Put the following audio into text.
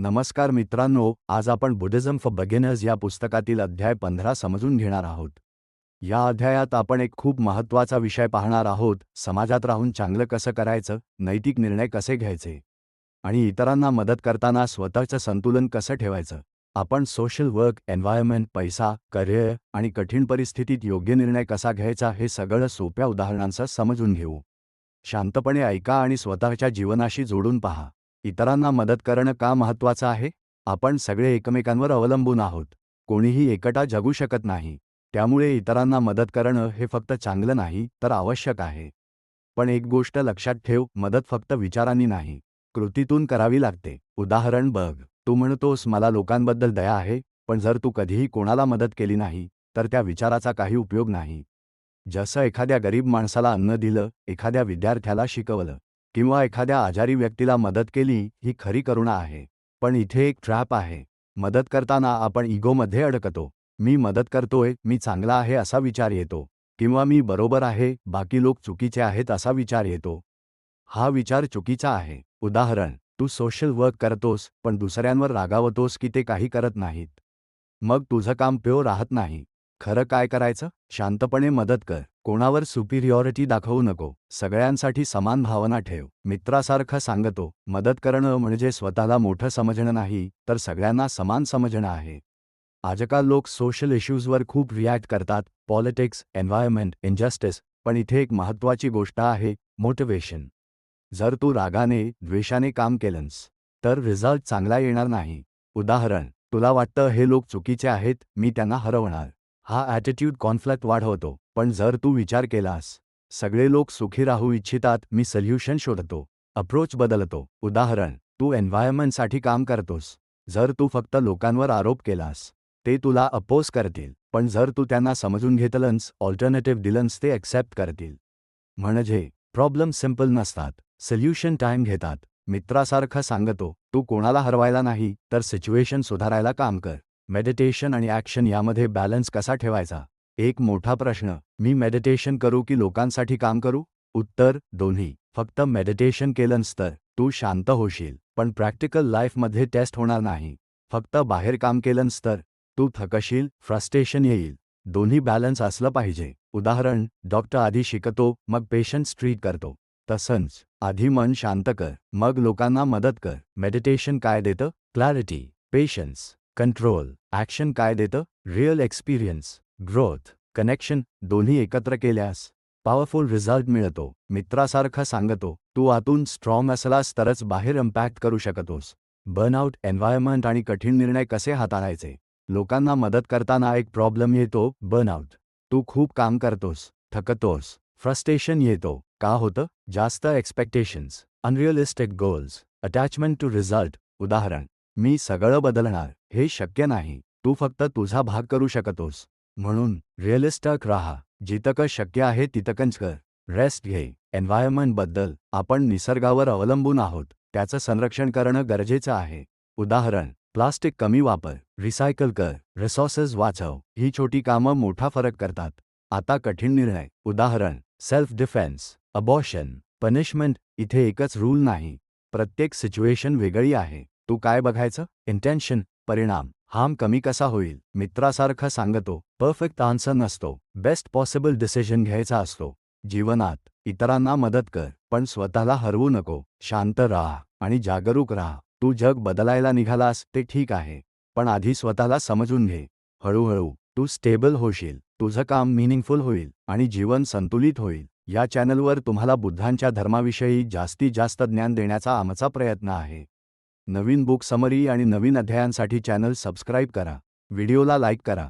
नमस्कार मित्रांनो, आज आपण बुद्धिझम फॉर बिगिनर्स या पुस्तकातील अध्याय 15 समजून घेणार आहोत. या अध्यायात आपण एक खूप महत्त्वाचा विषय पाहणार आहोत. समाजात राहून चांगलं कसं करायचं, नैतिक निर्णय कसे घ्यायचे आणि इतरांना मदत करताना स्वतःचं संतुलन कसं ठेवायचं. आपण सोशल वर्क, एन्व्हायरमेंट, पैसा, करिअर आणि कठीण परिस्थितीत योग्य निर्णय कसा घ्यायचा हे सगळं सोप्या उदाहरणांसह समजून घेऊ. शांतपणे ऐका आणि स्वतःच्या जीवनाशी जोडून पहा. इतरांना मदत करणं का महत्त्वाचं आहे? आपण सगळे एकमेकांवर अवलंबून आहोत. कोणीही एकटा जगू शकत नाही. त्यामुळे इतरांना मदत करणं हे फक्त चांगलं नाही तर आवश्यक आहे. पण एक गोष्ट लक्षात ठेव, मदत फक्त विचारांनी नाही, कृतीतून करावी लागते. उदाहरण बघ, तू म्हणतोस मला लोकांबद्दल दया आहे, पण जर तू कधीही कोणाला मदत केली नाही तर त्या विचाराचा काही उपयोग नाही. जसं एखाद्या गरीब माणसाला अन्न दिलं, एखाद्या विद्यार्थ्याला शिकवलं किंवा एखाद्या आजारी व्यक्तीला मदत केली, ही खरी करुणा आहे. पण इथे एक ट्रॅप आहे. मदत करताना आपण इगोमध्ये अडकतो. मी मदत करतोय, मी चांगला आहे असा विचार येतो, किंवा मी बरोबर आहे, बाकी लोक चुकीचे आहेत असा विचार येतो. हा विचार चुकीचा आहे. उदाहरण, तू सोशल वर्क करतोस पण दुसऱ्यांवर रागावतोस की ते काही करत नाहीत. मग तुझं काम प्युअर राहत नाही. खरं काय करायचं? शांतपणे मदत कर. कोणावर सुपिरियॉरिटी दाखवू नको. सगळ्यांसाठी समान भावना ठेव. मित्रासारखं सांगतो, मदत करणं म्हणजे स्वतःला मोठं समजणं नाही, तर सगळ्यांना समान समजणं आहे. आजकाल लोक सोशल इश्यूजवर खूप रिॲक्ट करतात, पॉलिटिक्स, एन्व्हायरमेंट, इनजस्टिस. पण इथे एक महत्त्वाची गोष्ट आहे, मोटिवेशन. जर तू रागाने, द्वेषाने काम केलंस, तर रिझल्ट चांगला येणार नाही. उदाहरण, तुला वाटतं हे लोक चुकीचे आहेत, मी त्यांना हरवणार. हा ॲटिट्यूड कॉन्फ्लिक्ट वाढवतो. पण जर तू विचार केलास, सगळे लोक सुखी राहू इच्छितात, मी सोल्युशन शोधतो, अप्रोच बदलतो. उदाहरण, तू एन्व्हायरमेंटसाठी काम करतोस. जर तू फक्त लोकांवर आरोप केलास, ते तुला अपोज करतील. पण जर तू त्यांना समजून घेतलंस, ऑल्टरनेटिव्ह दिलंस, ते ॲक्सेप्ट करतील. म्हणजे प्रॉब्लेम सिंपल नसतात, सोल्युशन टाइम घेतात. मित्रासारखं सांगतो, तू कोणाला हरवायला नाही, तर सिच्युएशन सुधारायला काम कर. मेडिटेशन आणि ॲक्शन यामध्ये बॅलन्स कसा ठेवायचा? एक मोठा प्रश्न, मी मेडिटेशन करू की लोकांसाठी काम करू? उत्तर, दोन्ही. फक्त मेडिटेशन केलंस तर तू शांत होशील, पण प्रॅक्टिकल लाईफमध्ये टेस्ट होणार नाही. फक्त बाहेर काम केलंस तर तू थकशील, फ्रस्ट्रेशन येईल. दोन्ही बॅलन्स असलं पाहिजे. उदाहरण, डॉक्टर आधी शिकतो, मग पेशंट्स ट्रीट करतो. तसंच आधी मन शांत कर, मग लोकांना मदत कर. मेडिटेशन काय देतं? Clarity, patience, control. ॲक्शन काय देतं? Real experience, growth, connection. दोन्ही एकत्र केल्यास पॉवरफुल रिझल्ट मिळतो. मित्रासारखं सांगतो, तू आतून स्ट्रॉंग असलास तरच बाहेर इम्पॅक्ट करू शकतोस. बर्नआउट, एन्व्हायरमेंट आणि कठीण निर्णय कसे हाताळायचे? लोकांना मदत करताना एक प्रॉब्लेम येतो, बर्नआउट. तू खूप काम करतोस, थकतोस, फ्रस्ट्रेशन येतो. का होतं? जास्त expectations, unrealistic goals, attachment to result. उदाहरण, मी सगळं बदलणार, हे शक्य नाही. तू फक्त तुझा भाग करू शकतोस. म्हणून रिअलिस्टिक राहा. जितकं शक्य आहे तितकंच कर. रेस्ट घे. एन्व्हायरमेंटबद्दल, आपण निसर्गावर अवलंबून आहोत, त्याचं संरक्षण करणं गरजेचं आहे. उदाहरण, प्लास्टिक कमी वापर, रिसायकल कर, रिसोर्सेस वाचव. ही छोटी कामं मोठा फरक करतात. आता कठीण निर्णय. उदाहरण, सेल्फ डिफेन्स, अबॉर्शन, पनिशमेंट. इथे एकच रूल नाही, प्रत्येक सिच्युएशन वेगळी आहे. तू काय बघायचं? इंटेन्शन, परिणाम, हार्म कमी कसा होईल. मित्रासारखं सांगतो, परफेक्ट आन्सर नसतो, बेस्ट पॉसिबल डिसिजन घ्यायचा असतो. जीवनात इतरांना मदत कर, पण स्वतःला हरवू नको. शांत राहा आणि जागरूक राहा. तू जग बदलायला निघालास ते ठीक आहे, पण आधी स्वतःला समजून घे. हळूहळू तू स्टेबल होशील, तुझं काम मीनिंगफुल होईल आणि जीवन संतुलित होईल. या चॅनलवर तुम्हाला बुद्धांच्या धर्माविषयी जास्तीत जास्त ज्ञान देण्याचा आमचा प्रयत्न आहे. नवीन बुक समरी आणि नवीन अध्यायांसाठी चॅनल सबस्क्राईब करा. व्हिडिओला लाईक करा